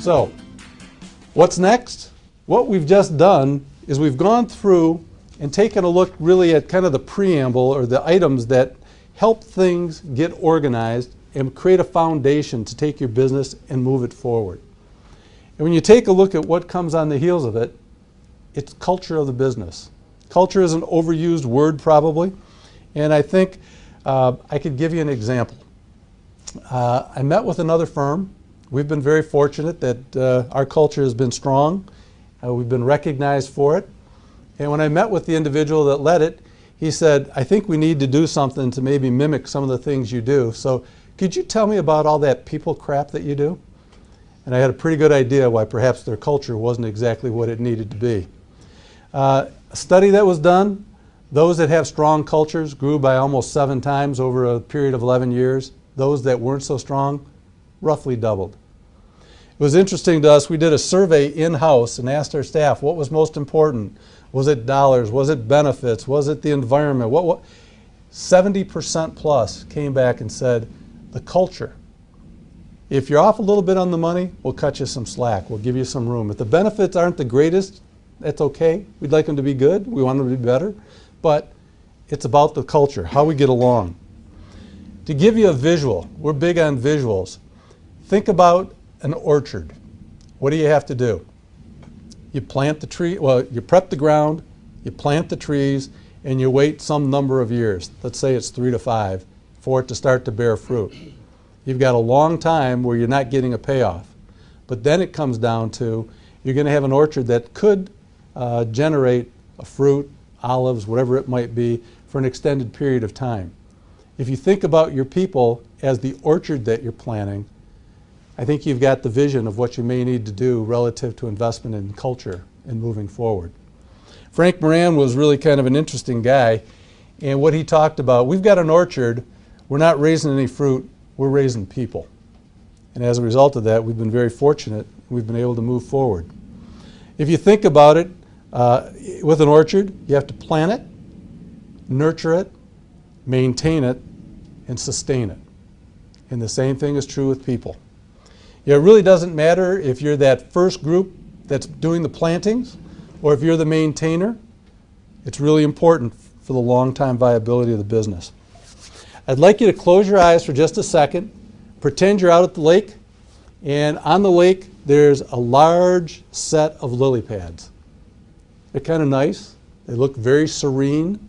So, what's next? What we've just done is we've gone through and taken a look really at kind of the preamble or the items that help things get organized and create a foundation to take your business and move it forward. And when you take a look at what comes on the heels of it, it's culture of the business. Culture is an overused word probably, and I think I could give you an example. I met with another firm. We've been very fortunate that our culture has been strong. We've been recognized for it. And when I met with the individual that led it, he said, I think we need to do something to maybe mimic some of the things you do. So could you tell me about all that people crap that you do? And I had a pretty good idea why perhaps their culture wasn't exactly what it needed to be. A study that was done, those that have strong cultures grew by almost 7 times over a period of 11 years. Those that weren't so strong, roughly doubled. It was interesting to us, we did a survey in-house and asked our staff what was most important. Was it dollars? Was it benefits? Was it the environment? 70% plus came back and said, the culture. If you're off a little bit on the money, we'll cut you some slack. We'll give you some room. If the benefits aren't the greatest, that's okay. We'd like them to be good. We want them to be better. But it's about the culture, how we get along. To give you a visual, we're big on visuals. Think about an orchard. What do you have to do? You plant the tree, well, you prep the ground, you plant the trees, and you wait some number of years. Let's say it's 3 to 5 for it to start to bear fruit. You've got a long time where you're not getting a payoff. But then it comes down to you're going to have an orchard that could generate a fruit, olives, whatever it might be, for an extended period of time. If you think about your people as the orchard that you're planting, I think you've got the vision of what you may need to do relative to investment in culture and moving forward. Frank Moran was really kind of an interesting guy, and what he talked about, we've got an orchard, we're not raising any fruit, we're raising people. And as a result of that, we've been very fortunate, we've been able to move forward. If you think about it, with an orchard, you have to plant it, nurture it, maintain it, and sustain it. And the same thing is true with people. It really doesn't matter if you're that first group that's doing the plantings or if you're the maintainer. It's really important for the long-time viability of the business. I'd like you to close your eyes for just a second. Pretend you're out at the lake, and on the lake there's a large set of lily pads. They're kind of nice. They look very serene.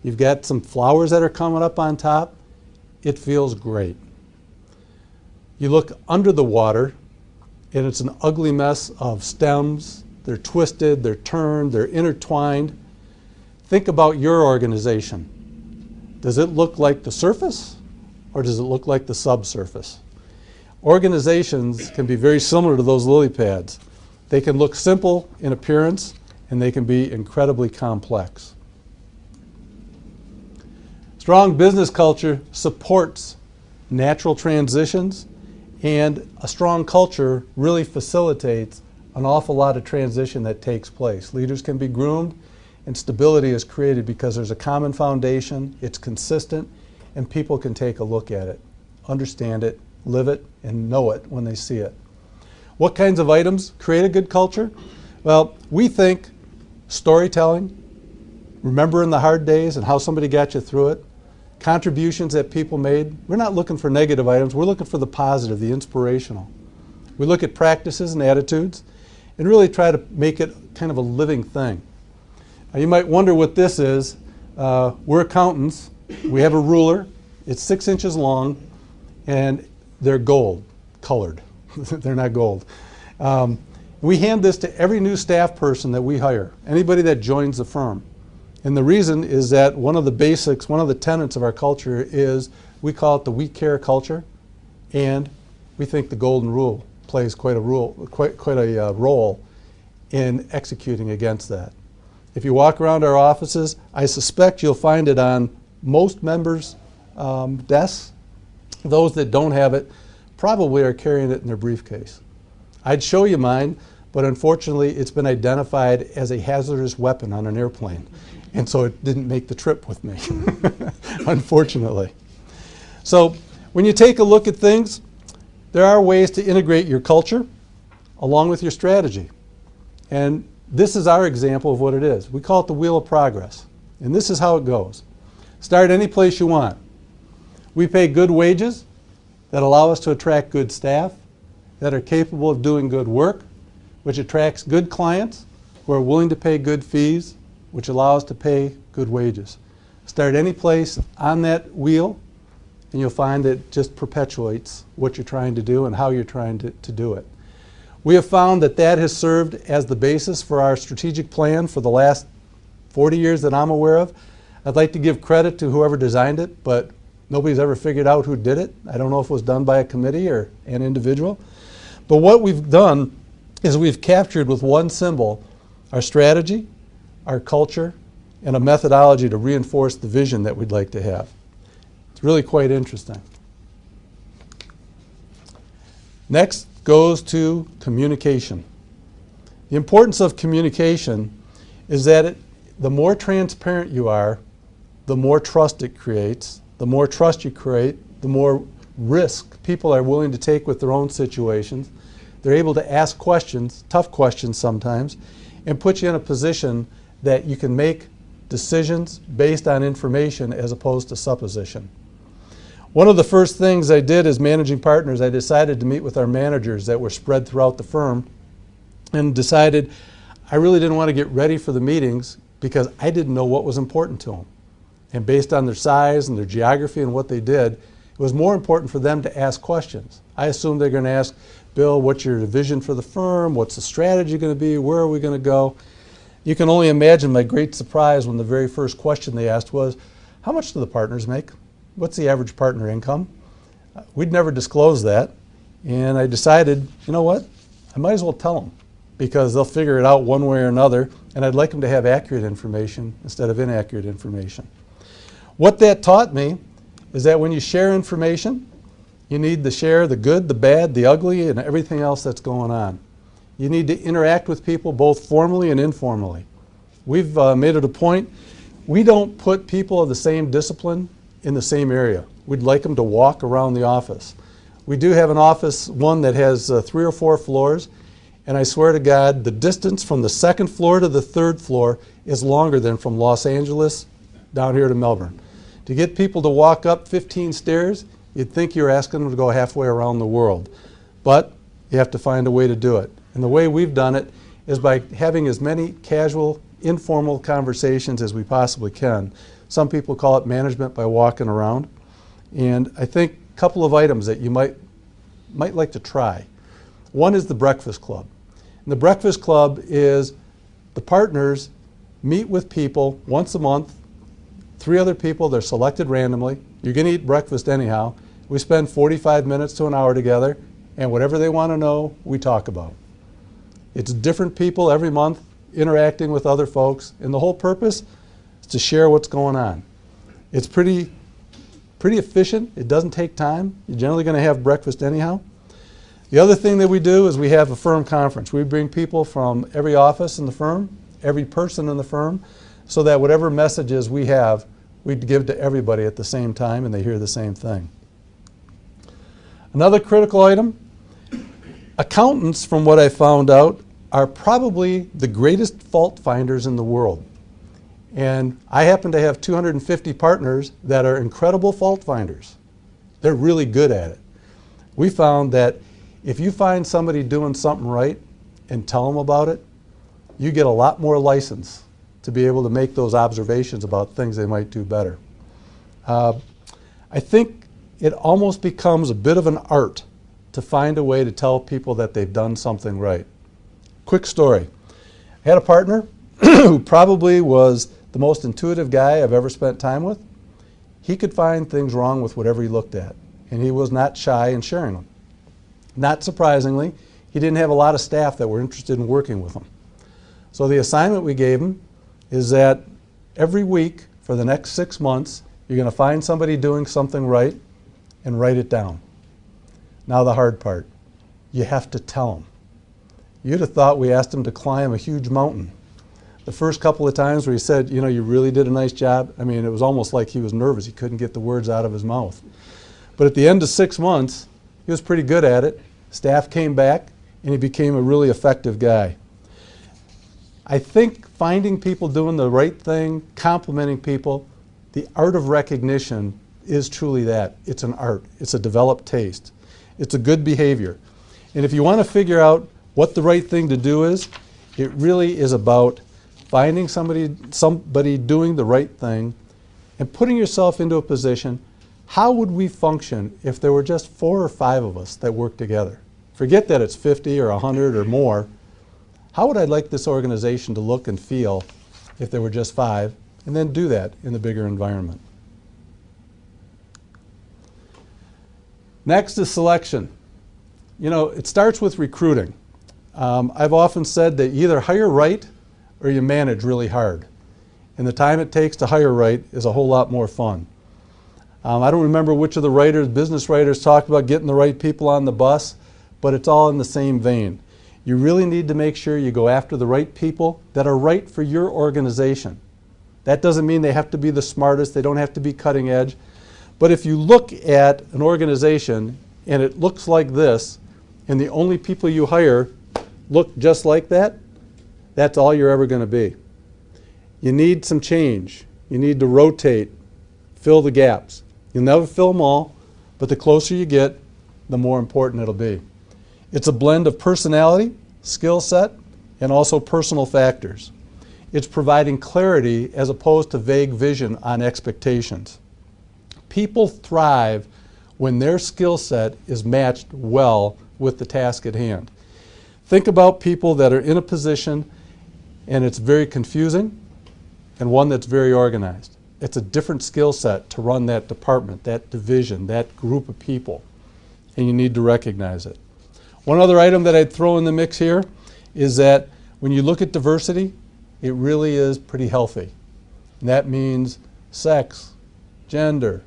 You've got some flowers that are coming up on top. It feels great. You look under the water, and it's an ugly mess of stems. They're twisted, they're turned, they're intertwined. Think about your organization. Does it look like the surface, or does it look like the subsurface? Organizations can be very similar to those lily pads. They can look simple in appearance, and they can be incredibly complex. Strong business culture supports natural transitions, and a strong culture really facilitates an awful lot of transition that takes place. Leaders can be groomed, and stability is created because there's a common foundation, it's consistent, and people can take a look at it, understand it, live it, and know it when they see it. What kinds of items create a good culture? Well, we think storytelling, remembering the hard days and how somebody got you through it, contributions that people made. We're not looking for negative items, we're looking for the positive, the inspirational. We look at practices and attitudes and really try to make it kind of a living thing. Now, you might wonder what this is. We're accountants, we have a ruler, it's 6 inches long, and they're gold colored. They're not gold. We hand this to every new staff person that we hire, anybody that joins the firm. And the reason is that one of the basics, one of the tenets of our culture is we call it the we care culture, and we think the golden rule plays quite a role in executing against that. If you walk around our offices, I suspect you'll find it on most members' desks. Those that don't have it probably are carrying it in their briefcase. I'd show you mine, but unfortunately it's been identified as a hazardous weapon on an airplane. And so it didn't make the trip with me, unfortunately. So when you take a look at things, there are ways to integrate your culture. along with your strategy. And this is our example of what it is. We call it the Wheel of Progress. And this is how it goes. Start any place you want. We pay good wages that allow us to attract good staff that are capable of doing good work, which attracts good clients who are willing to pay good fees, which allow us to pay good wages. Start any place on that wheel, and you'll find it just perpetuates what you're trying to do and how you're trying to do it. We have found that that has served as the basis for our strategic plan for the last 40 years that I'm aware of. I'd like to give credit to whoever designed it, but nobody's ever figured out who did it. I don't know if it was done by a committee or an individual. But what we've done is we've captured with one symbol our strategy, our culture, and a methodology to reinforce the vision that we'd like to have. It's really quite interesting. Next goes to communication. The importance of communication is that the more transparent you are, the more trust it creates. The more trust you create, the more risk people are willing to take with their own situations. They're able to ask questions, tough questions sometimes, and put you in a position that you can make decisions based on information as opposed to supposition. One of the first things I did as managing partners, I decided to meet with our managers that were spread throughout the firm and decided I really didn't want to get ready for the meetings because I didn't know what was important to them. And based on their size and their geography and what they did, it was more important for them to ask questions. I assumed they're going to ask, Bill, what's your vision for the firm? What's the strategy going to be? Where are we going to go? You can only imagine my great surprise when the very first question they asked was, how much do the partners make? What's the average partner income? We'd never disclosed that. And I decided, you know what? I might as well tell them because they'll figure it out one way or another. And I'd like them to have accurate information instead of inaccurate information. What that taught me is that when you share information, you need to share the good, the bad, the ugly, and everything else that's going on. You need to interact with people both formally and informally. We've made it a point, we don't put people of the same discipline in the same area. We'd like them to walk around the office. We do have an office, one that has 3 or 4 floors, and I swear to God, the distance from the 2nd floor to the 3rd floor is longer than from Los Angeles down here to Melbourne. To get people to walk up 15 stairs, you'd think you're asking them to go halfway around the world. But you have to find a way to do it. And the way we've done it is by having as many casual, informal conversations as we possibly can. Some people call it management by walking around. And I think a couple of items that you might like to try. One is the Breakfast Club. And the Breakfast Club is the partners meet with people once a month, 3 other people, they're selected randomly. You're going to eat breakfast anyhow. We spend 45 minutes to an hour together, and whatever they want to know, we talk about. It's different people every month interacting with other folks, and the whole purpose is to share what's going on. It's pretty efficient. It doesn't take time. You're generally going to have breakfast anyhow. The other thing that we do is we have a firm conference. We bring people from every office in the firm, every person in the firm, so that whatever messages we have, we give to everybody at the same time and they hear the same thing. Another critical item, accountants, from what I found out, are probably the greatest fault finders in the world. And I happen to have 250 partners that are incredible fault finders. They're really good at it. We found that if you find somebody doing something right and tell them about it, you get a lot more license to be able to make those observations about things they might do better. I think it almost becomes a bit of an art to find a way to tell people that they've done something right. Quick story. I had a partner who probably was the most intuitive guy I've ever spent time with. He could find things wrong with whatever he looked at, and he was not shy in sharing them. Not surprisingly, he didn't have a lot of staff that were interested in working with him. So the assignment we gave him is that every week for the next 6 months, you're going to find somebody doing something right and write it down. Now the hard part, you have to tell them. You'd have thought we asked him to climb a huge mountain. The first couple of times where he said, you know, you really did a nice job, I mean, it was almost like he was nervous. He couldn't get the words out of his mouth. But at the end of 6 months, he was pretty good at it. Staff came back, and he became a really effective guy. I think finding people doing the right thing, complimenting people, the art of recognition is truly that. It's an art. It's a developed taste. It's a good behavior. And if you want to figure out what the right thing to do is, it really is about finding somebody doing the right thing and putting yourself into a position, how would we function if there were just 4 or 5 of us that worked together? Forget that it's 50 or 100 or more. How would I like this organization to look and feel if there were just 5, and then do that in the bigger environment? Next is selection. You know, it starts with recruiting. I've often said that you either hire right or you manage really hard. And the time it takes to hire right is a whole lot more fun. I don't remember which of the writers, business writers, talked about getting the right people on the bus, but it's all in the same vein. You really need to make sure you go after the right people that are right for your organization. That doesn't mean they have to be the smartest, they don't have to be cutting edge. But if you look at an organization and it looks like this, and the only people you hire look just like that, that's all you're ever going to be. You need some change. You need to rotate, fill the gaps. You'll never fill them all, but the closer you get, the more important it'll be. It's a blend of personality, skill set, and also personal factors. It's providing clarity as opposed to vague vision on expectations. People thrive when their skill set is matched well with the task at hand. Think about people that are in a position and it's very confusing and one that's very organized. It's a different skill set to run that department, that division, that group of people, and you need to recognize it. One other item that I'd throw in the mix here is that when you look at diversity, it really is pretty healthy. And that means sex, gender,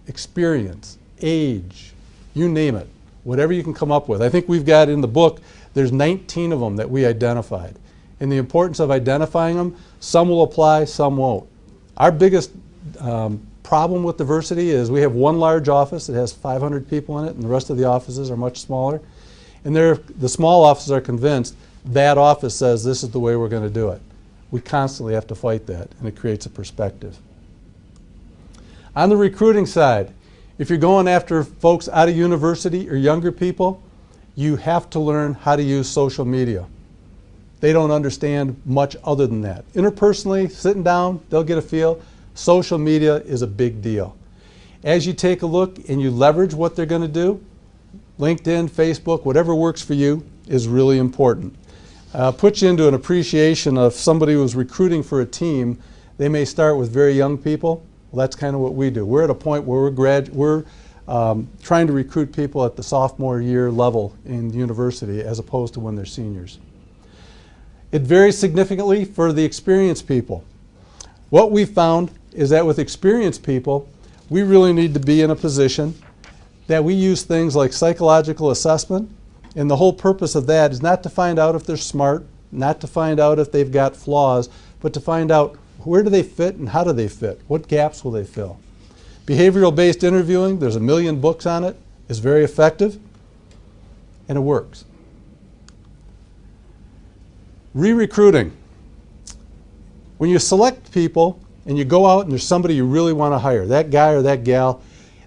experience, age, you name it, whatever you can come up with. I think we've got in the book, there's 19 of them that we identified. And the importance of identifying them, some will apply, some won't. Our biggest problem with diversity is we have one large office that has 500 people in it, and the rest of the offices are much smaller. And the small offices are convinced that office says this is the way we're going to do it. We constantly have to fight that, and it creates a perspective. On the recruiting side, if you're going after folks out of university or younger people, you have to learn how to use social media. They don't understand much other than that. Interpersonally, sitting down, they'll get a feel. Social media is a big deal. As you take a look and you leverage what they're going to do, LinkedIn, Facebook, whatever works for you is really important. Put you into an appreciation of somebody who's recruiting for a team. They may start with very young people. Well, that's kind of what we do. We're at a point where we're trying to recruit people at the sophomore year level in university as opposed to when they're seniors. It varies significantly for the experienced people. What we found is that with experienced people, we really need to be in a position that we use things like psychological assessment, and the whole purpose of that is not to find out if they're smart, not to find out if they've got flaws, but to find out where do they fit and how do they fit, what gaps will they fill. Behavioral-based interviewing, there's a million books on it, is very effective, and it works. Re-recruiting. When you select people and you go out and there's somebody you really want to hire, that guy or that gal,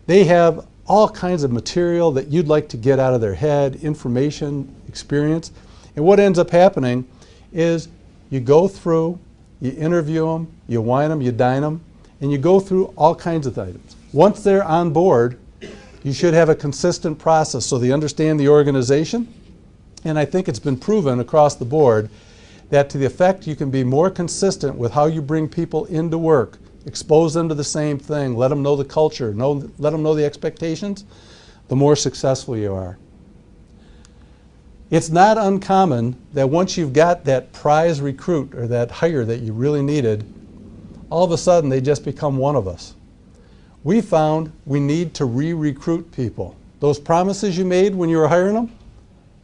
they have all kinds of material that you'd like to get out of their head, information, experience. And what ends up happening is you go through, you interview them, you wine them, you dine them, and you go through all kinds of items. Once they're on board, you should have a consistent process so they understand the organization. And I think it's been proven across the board that to the effect you can be more consistent with how you bring people into work, expose them to the same thing, let them know the culture, let them know the expectations, the more successful you are. It's not uncommon that once you've got that prize recruit or that hire that you really needed, all of a sudden they just become one of us. We found we need to re-recruit people. Those promises you made when you were hiring them,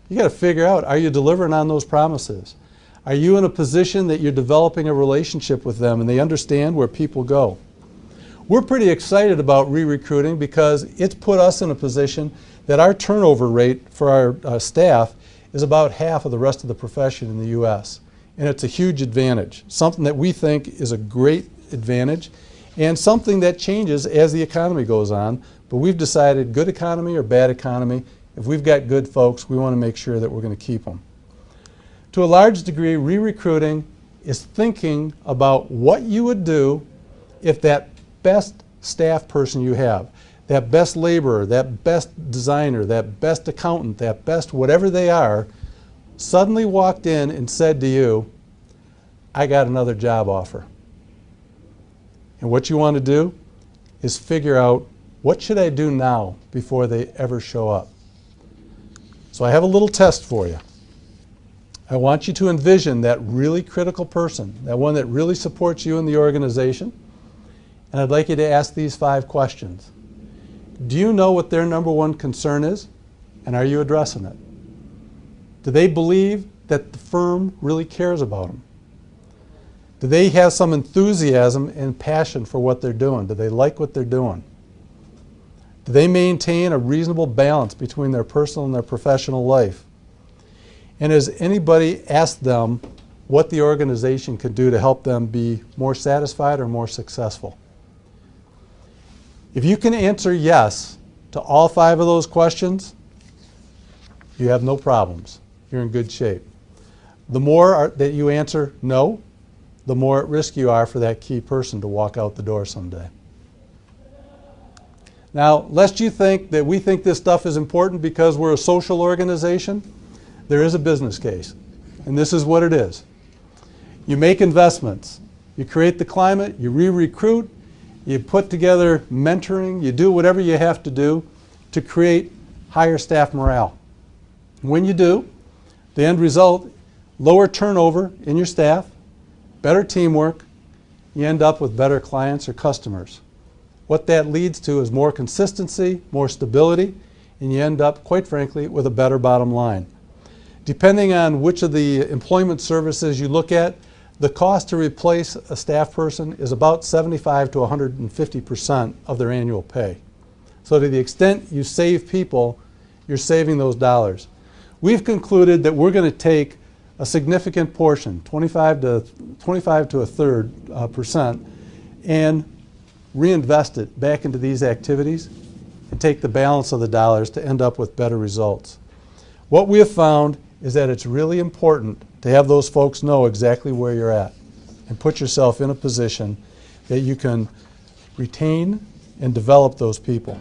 you got to figure out, are you delivering on those promises? Are you in a position that you're developing a relationship with them and they understand where people go? We're pretty excited about re-recruiting because it's put us in a position that our turnover rate for our staff is about half of the rest of the profession in the U.S. And it's a huge advantage, something that we think is a great advantage and something that changes as the economy goes on. But we've decided good economy or bad economy, if we've got good folks, we want to make sure that we're going to keep them. To a large degree, re-recruiting is thinking about what you would do if that best staff person you have, that best laborer, that best designer, that best accountant, that best whatever they are, suddenly walked in and said to you, I got another job offer. And what you want to do is figure out, what should I do now before they ever show up? So I have a little test for you. I want you to envision that really critical person, that one that really supports you in the organization, and I'd like you to ask these 5 questions. Do you know what their number one concern is, and are you addressing it? Do they believe that the firm really cares about them? Do they have some enthusiasm and passion for what they're doing? Do they like what they're doing? Do they maintain a reasonable balance between their personal and their professional life? And has anybody asked them what the organization could do to help them be more satisfied or more successful? If you can answer yes to all 5 of those questions, you have no problems. You're in good shape. The more that you answer no, the more at risk you are for that key person to walk out the door someday. Now, lest you think that we think this stuff is important because we're a social organization, there is a business case, and this is what it is. You make investments, you create the climate, you re-recruit, you put together mentoring, you do whatever you have to do to create higher staff morale. When you do, the end result, lower turnover in your staff, better teamwork, you end up with better clients or customers. What that leads to is more consistency, more stability, and you end up, quite frankly, with a better bottom line. Depending on which of the employment services you look at, the cost to replace a staff person is about 75 to 150% of their annual pay. So to the extent you save people, you're saving those dollars. We've concluded that we're going to take a significant portion, 25 to a third percent, and reinvest it back into these activities and take the balance of the dollars to end up with better results. What we have found is that it's really important to have those folks know exactly where you're at and put yourself in a position that you can retain and develop those people.